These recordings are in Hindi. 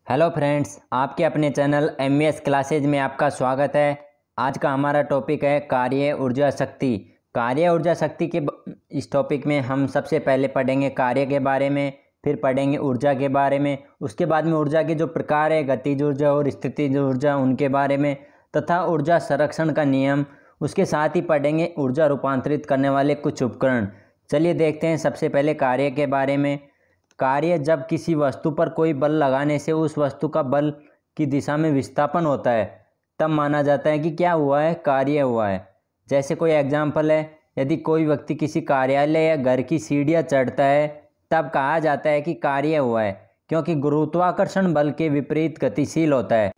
हेलो फ्रेंड्स, आपके अपने चैनल एमवीएस क्लासेज में आपका स्वागत है। आज का हमारा टॉपिक है कार्य ऊर्जा शक्ति। कार्य ऊर्जा शक्ति के इस टॉपिक में हम सबसे पहले पढ़ेंगे कार्य के बारे में, फिर पढ़ेंगे ऊर्जा के बारे में, उसके बाद में ऊर्जा के जो प्रकार है गतिज ऊर्जा और स्थितिज ऊर्जा उनके बारे में, तथा ऊर्जा संरक्षण का नियम। उसके साथ ही पढ़ेंगे ऊर्जा रूपांतरित करने वाले कुछ उपकरण। चलिए देखते हैं सबसे पहले कार्य के बारे में। कार्य जब किसी वस्तु पर कोई बल लगाने से उस वस्तु का बल की दिशा में विस्थापन होता है तब माना जाता है कि क्या हुआ है, कार्य हुआ है। जैसे कोई एग्जाम्पल है, यदि कोई व्यक्ति किसी कार्यालय या घर की सीढ़ियाँ चढ़ता है तब कहा जाता है कि कार्य हुआ है, क्योंकि गुरुत्वाकर्षण बल के विपरीत गतिशील होता है।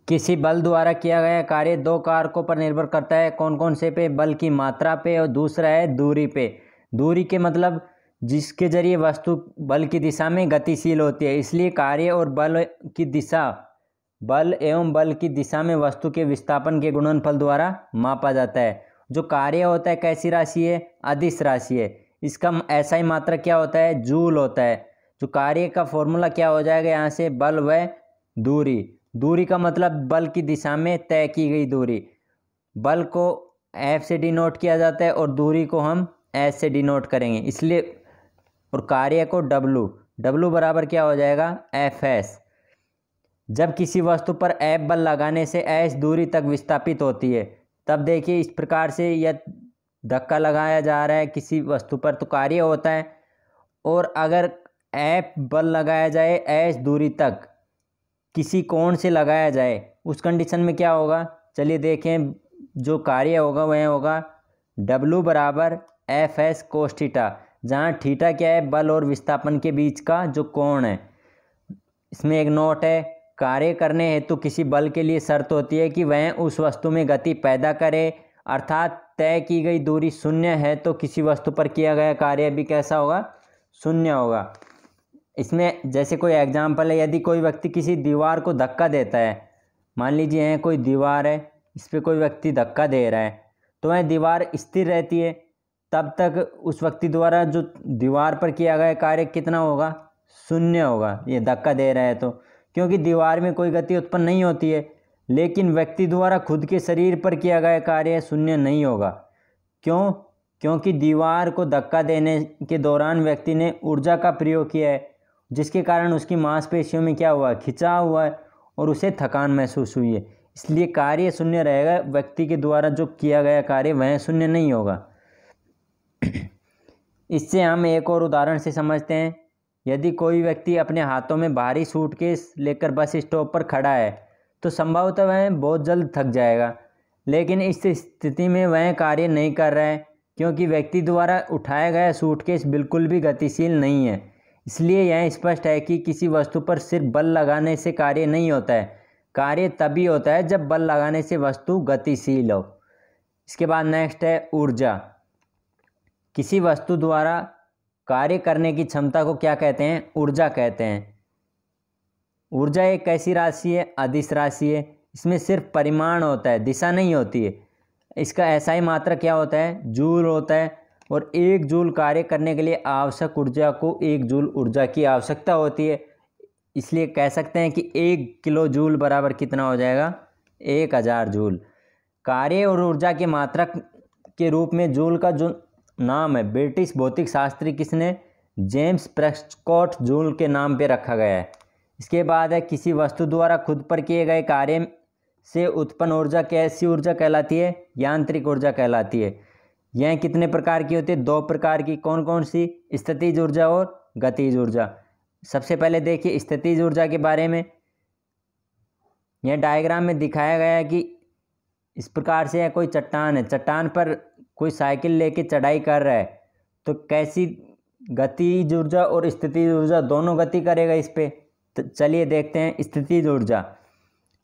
किसी बल द्वारा किया गया कार्य दो कारकों पर निर्भर करता है। कौन कौन से पे? बल की मात्रा पे और दूसरा है दूरी पे। दूरी के मतलब जिसके जरिए वस्तु बल की दिशा में गतिशील होती है। इसलिए कार्य और बल की दिशा, बल एवं बल की दिशा में वस्तु के विस्थापन के गुणनफल द्वारा मापा जाता है। जो कार्य होता है कैसी राशि है? अदिश राशि है। इसका ऐसा ही मात्रक क्या होता है? जूल होता है। जो कार्य का फॉर्मूला क्या हो जाएगा यहाँ से? बल व दूरी। दूरी का मतलब बल की दिशा में तय की गई दूरी। बल को F से डिनोट किया जाता है और दूरी को हम S से डिनोट करेंगे, इसलिए। और कार्य को W बराबर क्या हो जाएगा? Fs। जब किसी वस्तु पर F बल लगाने से S दूरी तक विस्थापित होती है तब देखिए इस प्रकार से यह धक्का लगाया जा रहा है किसी वस्तु पर तो कार्य होता है। और अगर F बल लगाया जाए S दूरी तक किसी कोण से लगाया जाए उस कंडीशन में क्या होगा? चलिए देखें। जो कार्य होगा वह होगा W बराबर Fs कोस थीटा, जहाँ थीटा क्या है? बल और विस्थापन के बीच का जो कोण है। इसमें एक नोट है, कार्य करने हेतु किसी बल के लिए शर्त होती है कि वह उस वस्तु में गति पैदा करे, अर्थात तय की गई दूरी शून्य है तो किसी वस्तु पर किया गया कार्य भी कैसा होगा? शून्य होगा। इसमें जैसे कोई एग्जाम्पल है, यदि कोई व्यक्ति किसी दीवार को धक्का देता है, मान लीजिए है कोई दीवार है, इस पर कोई व्यक्ति धक्का दे रहा है तो वह दीवार स्थिर रहती है तब तक उस व्यक्ति द्वारा जो दीवार पर किया गया कार्य कितना होगा? शून्य होगा। ये धक्का दे रहा है तो, क्योंकि दीवार में कोई गति उत्पन्न नहीं होती है। लेकिन व्यक्ति द्वारा खुद के शरीर पर किया गया कार्य शून्य नहीं होगा। क्यों? क्योंकि दीवार को धक्का देने के दौरान व्यक्ति ने ऊर्जा का प्रयोग किया है, जिसके कारण उसकी मांसपेशियों में क्या हुआ? खिंचाव हुआ है और उसे थकान महसूस हुई है। इसलिए कार्य शून्य रहेगा। व्यक्ति के द्वारा जो किया गया कार्य वह शून्य नहीं होगा। इससे हम एक और उदाहरण से समझते हैं। यदि कोई व्यक्ति अपने हाथों में भारी सूटकेस लेकर बस स्टॉप पर खड़ा है तो संभवतः वह बहुत जल्द थक जाएगा, लेकिन इस स्थिति में वह कार्य नहीं कर रहा है क्योंकि व्यक्ति द्वारा उठाया गया सूटकेस बिल्कुल भी गतिशील नहीं है। इसलिए यह स्पष्ट है कि किसी वस्तु पर सिर्फ बल लगाने से कार्य नहीं होता है। कार्य तभी होता है जब बल लगाने से वस्तु गतिशील हो। इसके बाद नेक्स्ट है ऊर्जा। किसी वस्तु द्वारा कार्य करने की क्षमता को क्या कहते हैं? ऊर्जा कहते हैं। ऊर्जा एक ऐसी राशि है, अदिश राशि है। इसमें सिर्फ परिमाण होता है, दिशा नहीं होती है। इसका ऐसा ही मात्रा क्या होता है? जूल होता है। और एक जूल कार्य करने के लिए आवश्यक ऊर्जा को एक जूल ऊर्जा की आवश्यकता होती है। इसलिए कह सकते हैं कि 1 किलो जूल बराबर कितना हो जाएगा? 1000 जूल। कार्य और ऊर्जा के मात्रक के रूप में जूल का जो नाम है ब्रिटिश भौतिक शास्त्री किसने? जेम्स प्रेस्कॉट जूल के नाम पे रखा गया है। इसके बाद है किसी वस्तु द्वारा खुद पर किए गए कार्य से उत्पन्न ऊर्जा कैसी ऊर्जा कहलाती है? यांत्रिक ऊर्जा कहलाती है। यह कितने प्रकार की होती है? 2 प्रकार की। कौन कौन सी? स्थितिज ऊर्जा और गतिज ऊर्जा। सबसे पहले देखिए स्थितिज ऊर्जा के बारे में। यह डायग्राम में दिखाया गया है कि इस प्रकार से है, कोई चट्टान है, चट्टान पर कोई साइकिल लेके चढ़ाई कर रहा है तो कैसी गतिज ऊर्जा और स्थितिज ऊर्जा दोनों गति करेगा इस पे। तो चलिए देखते हैं। स्थितिज ऊर्जा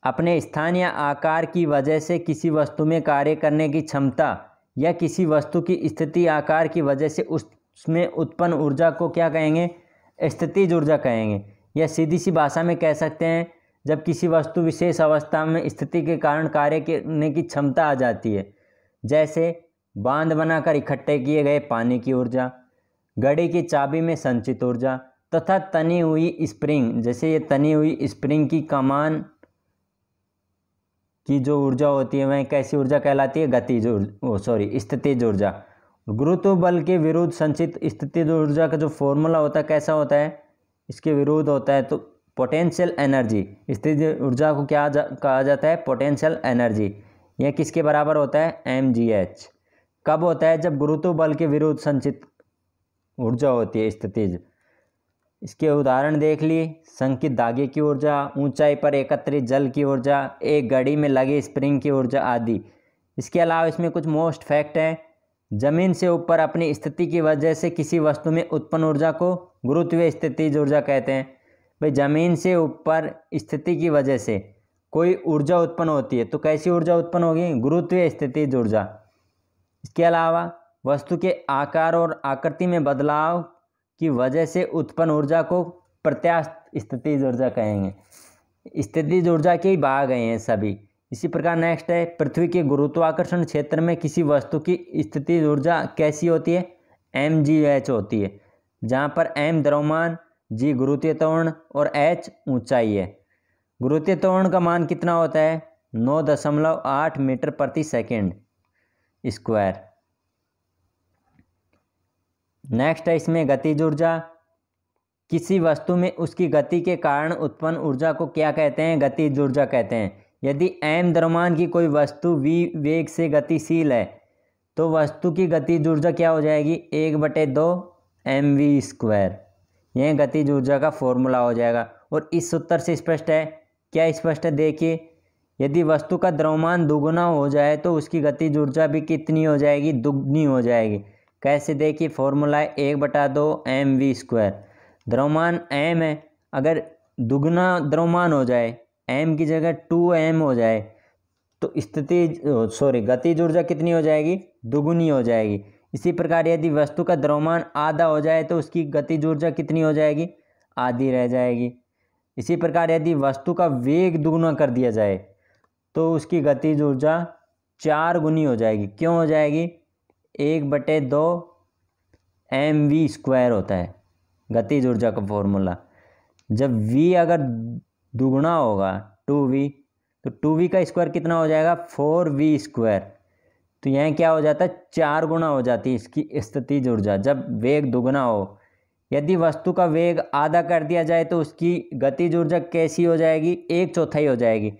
अपने स्थान या आकार की वजह से किसी वस्तु में कार्य करने की क्षमता या किसी वस्तु की स्थिति आकार की वजह से उसमें उत्पन्न ऊर्जा को क्या कहेंगे? स्थितिज ऊर्जा कहेंगे। या सीधी सी भाषा में कह सकते हैं जब किसी वस्तु विशेष अवस्था में स्थिति के कारण कार्य करने की क्षमता आ जाती है। जैसे बांध बनाकर इकट्ठे किए गए पानी की ऊर्जा, घड़ी की चाबी में संचित ऊर्जा, तथा तनी हुई स्प्रिंग, जैसे ये तनी हुई स्प्रिंग की कमान की जो ऊर्जा होती है वह कैसी ऊर्जा कहलाती है? गतिज स्थितिज ऊर्जा। गुरुत्व बल के विरुद्ध संचित स्थितिज ऊर्जा का जो फॉर्मूला होता है कैसा होता है? इसके विरुद्ध होता है, तो पोटेंशियल एनर्जी। स्थितिज ऊर्जा को क्या कहा जाता है? Potential energy. यह किसके बराबर होता है? mgh। कब होता है? जब गुरुत्व बल के विरुद्ध संचित ऊर्जा होती है स्थितिज। इसके उदाहरण देख लिए, संकित धागे की ऊर्जा, ऊंचाई पर एकत्रित जल की ऊर्जा, एक घड़ी में लगी स्प्रिंग की ऊर्जा आदि। इसके अलावा इसमें कुछ मोस्ट फैक्ट हैं। जमीन से ऊपर अपनी स्थिति की वजह से किसी वस्तु में उत्पन्न ऊर्जा को गुरुत्वीय स्थितिज ऊर्जा कहते हैं। भाई जमीन से ऊपर स्थिति की वजह से कोई ऊर्जा उत्पन्न होती है तो कैसी ऊर्जा उत्पन्न होगी? गुरुत्वीय स्थितिज ऊर्जा। इसके अलावा वस्तु के आकार और आकृति में बदलाव की वजह से उत्पन्न ऊर्जा को प्रत्यास्थ स्थितिज ऊर्जा कहेंगे। स्थितिज ऊर्जा के ही भाग हैं सभी। इसी प्रकार नेक्स्ट है, पृथ्वी के गुरुत्वाकर्षण क्षेत्र में किसी वस्तु की स्थितिज ऊर्जा कैसी होती है? mgh होती है, जहाँ पर m द्रव्यमान, g गुरुत्वीय त्वरण और h ऊंचाई है। गुरुत्वीय त्वरण का मान कितना होता है? 9.8 मीटर प्रति सेकेंड स्क्वायर। नेक्स्ट है इसमें गतिज ऊर्जा। किसी वस्तु में उसकी गति के कारण उत्पन्न ऊर्जा को क्या कहते हैं? गतिज ऊर्जा कहते हैं। यदि m द्रव्यमान की कोई वस्तु v वेग से गतिशील है तो वस्तु की गतिज ऊर्जा क्या हो जाएगी? 1/2 mv²। यह गतिज ऊर्जा का फॉर्मूला हो जाएगा। और इस सूत्र से स्पष्ट है। क्या स्पष्ट है? देखिए, यदि वस्तु का द्रव्यमान दुगुना हो जाए तो उसकी गतिज ऊर्जा भी कितनी हो जाएगी? दुगनी हो जाएगी। कैसे? देखिए, फॉर्मूला है 1/2 mv²। द्रव्यमान m है, अगर दुगना द्रव्यमान हो जाए, m की जगह 2m हो जाए तो गतिज ऊर्जा कितनी हो जाएगी? दुगुनी हो जाएगी। इसी प्रकार यदि वस्तु का द्रव्यमान आधा हो जाए तो उसकी गतिज ऊर्जा कितनी हो जाएगी? आधी रह जाएगी। इसी प्रकार यदि वस्तु का वेग दुगुना कर दिया जाए तो उसकी गतिज ऊर्जा 4 गुनी हो जाएगी। क्यों हो जाएगी? 1/2 mv² होता है गतिज ऊर्जा का फॉर्मूला। जब v अगर दुगुना होगा 2v, तो 2v का स्क्वायर कितना हो जाएगा? 4v²। तो यहाँ क्या हो जाता है? 4 गुना हो जाती है इसकी स्थितिज ऊर्जा जब वेग दुगना हो। यदि वस्तु का वेग आधा कर दिया जाए तो उसकी गतिज ऊर्जा कैसी हो जाएगी? 1/4 हो जाएगी।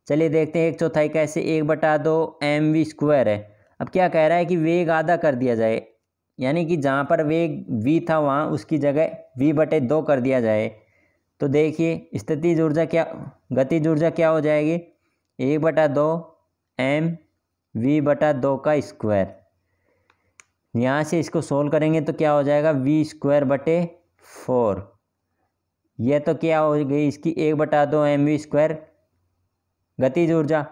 चलिए देखते हैं 1/4 कैसे। 1/2 mv² है। अब क्या कह रहा है कि वेग आधा कर दिया जाए, यानी कि जहाँ पर वेग v था वहाँ उसकी जगह v/2 कर दिया जाए। तो देखिए स्थितिज ऊर्जा क्या, गतिज ऊर्जा क्या हो जाएगी? 1/2 mv/2 का स्क्वायर। यहाँ से इसको सोल्व करेंगे तो क्या हो जाएगा? v²/4। यह तो क्या हो गई इसकी? 1/2 mv² गतिज ऊर्जा,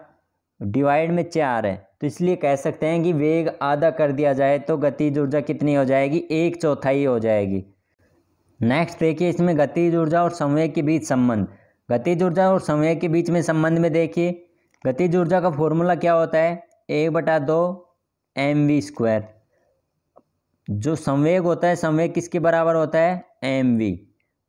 डिवाइड में 4 है तो इसलिए कह सकते हैं कि वेग आधा कर दिया जाए तो गतिज ऊर्जा कितनी हो जाएगी? 1/4 हो जाएगी। नेक्स्ट देखिए, इसमें गतिज ऊर्जा और संवेग के बीच संबंध। गतिज ऊर्जा और संवेग के बीच में संबंध में देखिए, गतिज ऊर्जा का फॉर्मूला क्या होता है? 1/2 mv²। जो संवेग होता है, संवेग किसके बराबर होता है? mv।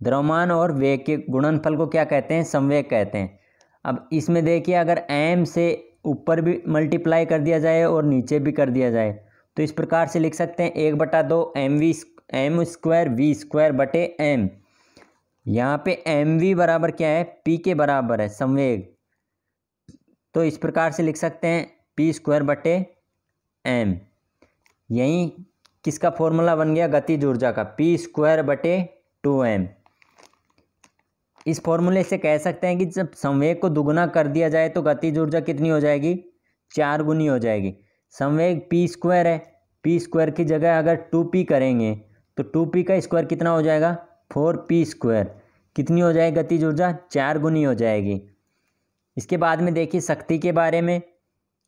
द्रव्यमान और वेग के गुणनफल को क्या कहते हैं? संवेग कहते हैं। अब इसमें देखिए, अगर m से ऊपर भी मल्टीप्लाई कर दिया जाए और नीचे भी कर दिया जाए तो इस प्रकार से लिख सकते हैं 1/2 m² v²/m। यहाँ पे mv बराबर क्या है? p के बराबर है संवेग, तो इस प्रकार से लिख सकते हैं p²/m। यही किसका फॉर्मूला बन गया? गतिज ऊर्जा का, p²/2m। इस फॉर्मूले से कह सकते हैं कि जब संवेग को दुगुना कर दिया जाए तो गतिज ऊर्जा कितनी हो जाएगी? 4 गुनी हो जाएगी। संवेग p² है, p² की जगह अगर 2p करेंगे तो 2p का स्क्वायर कितना हो जाएगा? 4p²। कितनी हो जाएगी गतिज ऊर्जा? 4 गुनी हो जाएगी। इसके बाद में देखिए शक्ति के बारे में।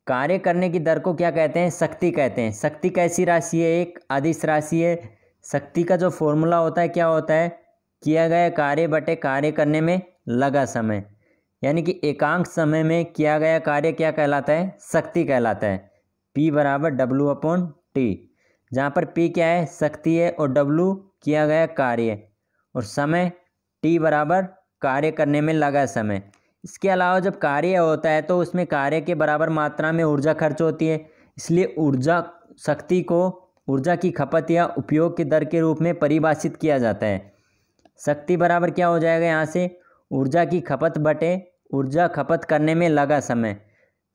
कार्य करने की दर को क्या कहते हैं? शक्ति कहते हैं। शक्ति कैसी राशि है? एक अदिश राशि है। शक्ति का जो फॉर्मूला होता है क्या होता है? किया गया कार्य बटे कार्य करने में लगा समय, यानी कि एकांक समय में किया गया कार्य क्या कहलाता है? शक्ति कहलाता है। P = W/T, जहाँ पर P क्या है? शक्ति है और W किया गया कार्य। और समय टी बराबर कार्य करने में लगा समय। इसके अलावा जब कार्य होता है तो उसमें कार्य के बराबर मात्रा में ऊर्जा खर्च होती है, इसलिए ऊर्जा शक्ति को ऊर्जा की खपत या उपयोग के दर के रूप में परिभाषित किया जाता है। शक्ति बराबर क्या हो जाएगा यहाँ से, ऊर्जा की खपत बटे ऊर्जा खपत करने में लगा समय।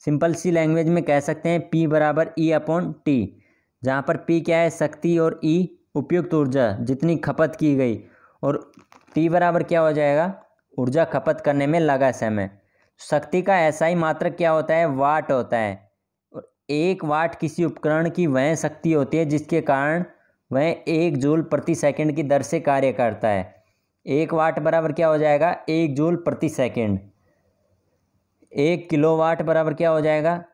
सिंपल सी लैंग्वेज में कह सकते हैं P बराबर E अपॉन टी, जहाँ पर P क्या है, शक्ति, और E उपयुक्त ऊर्जा जितनी खपत की गई, और T बराबर क्या हो जाएगा, ऊर्जा खपत करने में लगा समय। शक्ति का SI मात्रक क्या होता है, वाट होता है, और 1 वाट किसी उपकरण की वह शक्ति होती है जिसके कारण वह 1 जूल प्रति सेकंड की दर से कार्य करता है। 1 वाट बराबर क्या हो जाएगा, 1 जूल प्रति सेकंड। 1 किलोवाट बराबर क्या हो जाएगा,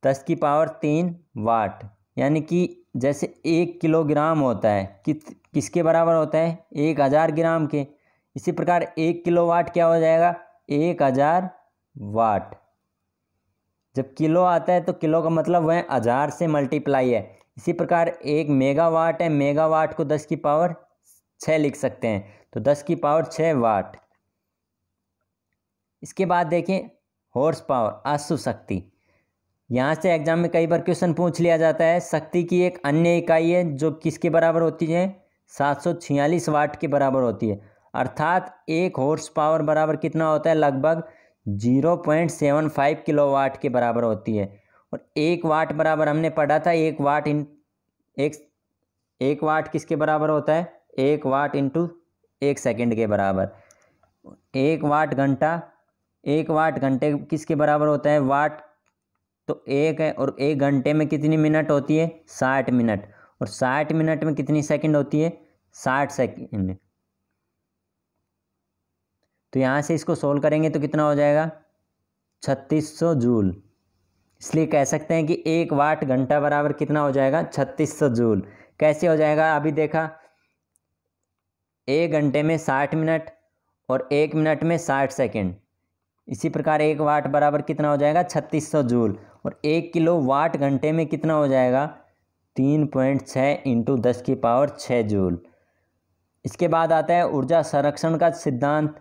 10 की पावर 3 वाट, यानी कि जैसे 1 किलोग्राम होता है किसके बराबर होता है, 1000 ग्राम के। इसी प्रकार 1 किलोवाट क्या हो जाएगा, 1000 वाट। जब किलो आता है तो किलो का मतलब वह 1000 से मल्टीप्लाई है। इसी प्रकार 1 मेगावाट है, मेगावाट को 10 की पावर 6 लिख सकते हैं, तो 10 की पावर 6 वाट। इसके बाद देखें हॉर्स पावर, अश्व शक्ति। यहाँ से एग्जाम में कई बार क्वेश्चन पूछ लिया जाता है। शक्ति की एक अन्य इकाई है जो किसके बराबर होती है, 746 वाट के बराबर होती है। अर्थात 1 हॉर्स पावर बराबर कितना होता है, लगभग 0.75 किलोवाट के बराबर होती है। और 1 वाट बराबर हमने पढ़ा था, 1 वाट किसके बराबर होता है, 1 वाट इंटू 1 सेकेंड के बराबर। 1 वाट घंटा, 1 वाट घंटे किसके बराबर होता है, वाट तो 1 है, और 1 घंटे में कितनी मिनट होती है, 60 मिनट, और 60 मिनट में कितनी सेकंड होती है, 60 सेकंड। तो यहाँ से इसको सोल्व करेंगे तो कितना हो जाएगा, 3600 जूल। इसलिए कह सकते हैं कि 1 वाट घंटा बराबर कितना हो जाएगा, 3600 जूल। कैसे हो जाएगा, अभी देखा, 1 घंटे में 60 मिनट और 1 मिनट में 60 सेकंड। इसी प्रकार 1 वाट बराबर कितना हो जाएगा, 3600 जूल। और 1 किलो वाट घंटे में कितना हो जाएगा, 3.6 इंटू 10 की पावर 6 जूल। इसके बाद आता है ऊर्जा संरक्षण का सिद्धांत।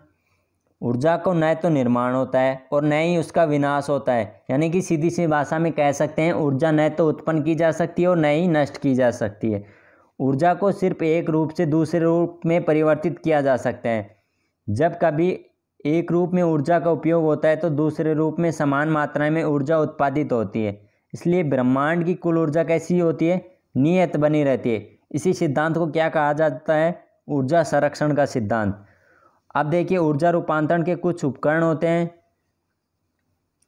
ऊर्जा को न तो निर्माण होता है और न ही उसका विनाश होता है, यानी कि सीधी सी भाषा में कह सकते हैं ऊर्जा न तो उत्पन्न की जा सकती है और न ही नष्ट की जा सकती है। ऊर्जा को सिर्फ एक रूप से दूसरे रूप में परिवर्तित किया जा सकता है। जब कभी एक रूप में ऊर्जा का उपयोग होता है तो दूसरे रूप में समान मात्रा में ऊर्जा उत्पादित होती है। इसलिए ब्रह्मांड की कुल ऊर्जा कैसी होती है, नियत बनी रहती है। इसी सिद्धांत को क्या कहा जाता है, ऊर्जा संरक्षण का सिद्धांत। अब देखिए ऊर्जा रूपांतरण के कुछ उपकरण होते हैं,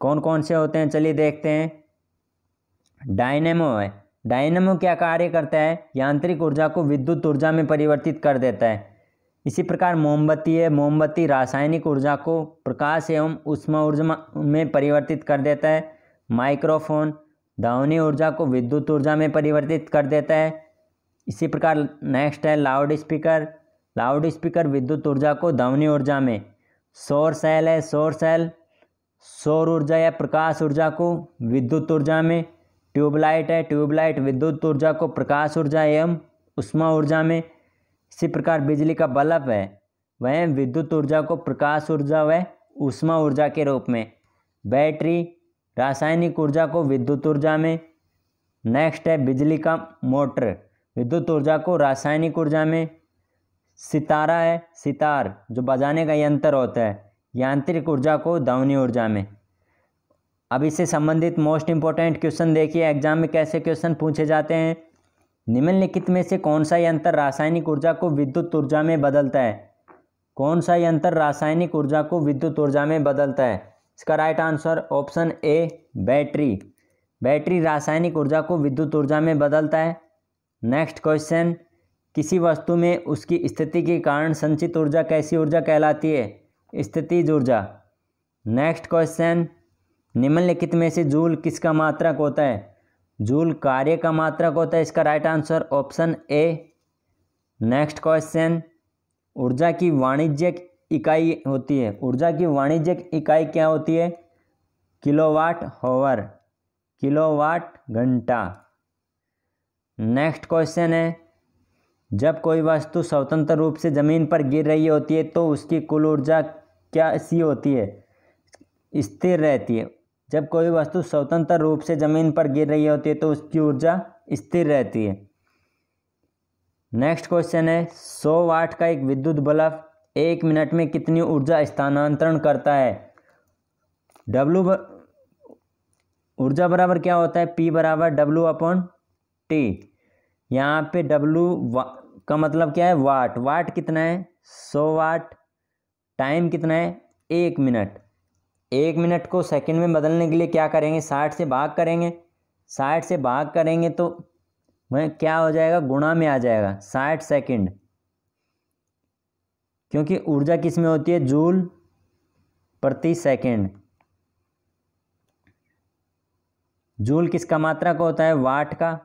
कौन कौन से होते हैं, चलिए देखते हैं। डायनेमो है। डायनेमो क्या कार्य करता है, यांत्रिक ऊर्जा को विद्युत ऊर्जा में परिवर्तित कर देता है। इसी प्रकार मोमबत्ती है। मोमबत्ती रासायनिक ऊर्जा को प्रकाश एवं ऊष्मा ऊर्जा में परिवर्तित कर देता है। माइक्रोफोन ध्वनि ऊर्जा को विद्युत ऊर्जा में परिवर्तित कर देता है। इसी प्रकार नेक्स्ट है लाउड स्पीकर। लाउड स्पीकर विद्युत ऊर्जा को ध्वनि ऊर्जा में। सौर सेल है। सौर सेल सौर ऊर्जा या प्रकाश ऊर्जा को विद्युत ऊर्जा में। ट्यूबलाइट है। ट्यूबलाइट विद्युत ऊर्जा को प्रकाश ऊर्जा एवं ऊष्मा ऊर्जा में। इसी प्रकार बिजली का बल्ब है, वह विद्युत ऊर्जा को प्रकाश ऊर्जा व ऊष्मा ऊर्जा के रूप में। बैटरी रासायनिक ऊर्जा को विद्युत ऊर्जा में। नेक्स्ट है बिजली का मोटर, विद्युत ऊर्जा को रासायनिक ऊर्जा में। सितारा है। सितार जो बजाने का यंत्र होता है, यांत्रिक ऊर्जा को ध्वनि ऊर्जा में। अब इससे संबंधित मोस्ट इंपॉर्टेंट क्वेश्चन देखिए एग्जाम में कैसे क्वेश्चन पूछे जाते हैं। निम्नलिखित में से कौन सा यंत्र रासायनिक ऊर्जा को विद्युत ऊर्जा में बदलता है। कौन सा यंत्र रासायनिक ऊर्जा को विद्युत ऊर्जा में बदलता है। इसका right answer option A battery. Battery रासायनिक ऊर्जा को विद्युत ऊर्जा में बदलता है। नेक्स्ट क्वेश्चन, किसी वस्तु में उसकी स्थिति के कारण संचित ऊर्जा कैसी ऊर्जा कहलाती है, स्थितिज ऊर्जा। नेक्स्ट क्वेश्चन, निम्नलिखित में से जूल किसका मात्रक होता है। जूल कार्य का मात्रक होता है। इसका right answer option A. Next question, ऊर्जा की वाणिज्यिक इकाई होती है। ऊर्जा की वाणिज्यिक इकाई क्या होती है, किलोवाट हावर, किलोवाट घंटा। नेक्स्ट क्वेश्चन है, जब कोई वस्तु स्वतंत्र रूप से ज़मीन पर गिर रही होती है तो उसकी कुल ऊर्जा क्या सी होती है? स्थिर रहती है। जब कोई वस्तु स्वतंत्र रूप से ज़मीन पर गिर रही होती है तो उसकी ऊर्जा स्थिर रहती है। नेक्स्ट क्वेश्चन है 100 वाट का एक विद्युत बल्ब 1 मिनट में कितनी ऊर्जा स्थानांतरण करता है? ऊर्जा बराबर क्या होता है? P बराबर W/T। यहाँ पे W का मतलब क्या है? वाट। वाट कितना है? 100 वाट। टाइम कितना है? 1 मिनट। 1 मिनट को सेकंड में बदलने के लिए क्या करेंगे? 60 से भाग करेंगे। 60 से भाग करेंगे तो वह क्या हो जाएगा? गुणा में आ जाएगा 60 सेकंड, क्योंकि ऊर्जा किस में होती है? जूल प्रति सेकंड। जूल किसका मात्रक होता है? वाट का,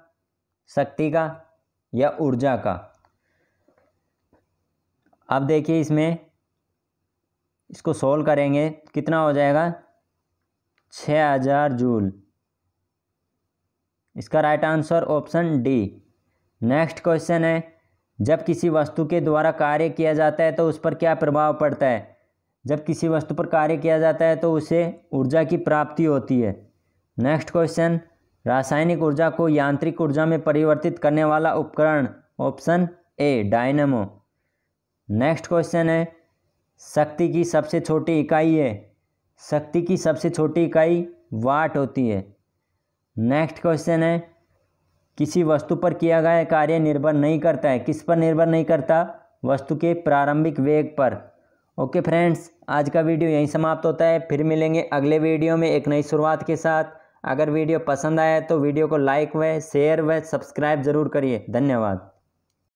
शक्ति का या ऊर्जा का। अब देखिए इसको सोल्व करेंगे कितना हो जाएगा? 6000 जूल। इसका right answer option D. Next question है जब किसी वस्तु के द्वारा कार्य किया जाता है तो उस पर क्या प्रभाव पड़ता है? जब किसी वस्तु पर कार्य किया जाता है तो उसे ऊर्जा की प्राप्ति होती है। नेक्स्ट क्वेश्चन रासायनिक ऊर्जा को यांत्रिक ऊर्जा में परिवर्तित करने वाला उपकरण? Option A dynamo. Next question है शक्ति की सबसे छोटी इकाई है? शक्ति की सबसे छोटी इकाई वाट होती है। नेक्स्ट क्वेश्चन है किसी वस्तु पर किया गया कार्य निर्भर नहीं करता है? किस पर निर्भर नहीं करता? वस्तु के प्रारंभिक वेग पर। ओके फ्रेंड्स, आज का वीडियो यहीं समाप्त होता है। फिर मिलेंगे अगले वीडियो में एक नई शुरुआत के साथ। अगर वीडियो पसंद आया तो वीडियो को लाइक व शेयर व सब्सक्राइब ज़रूर करिए। धन्यवाद।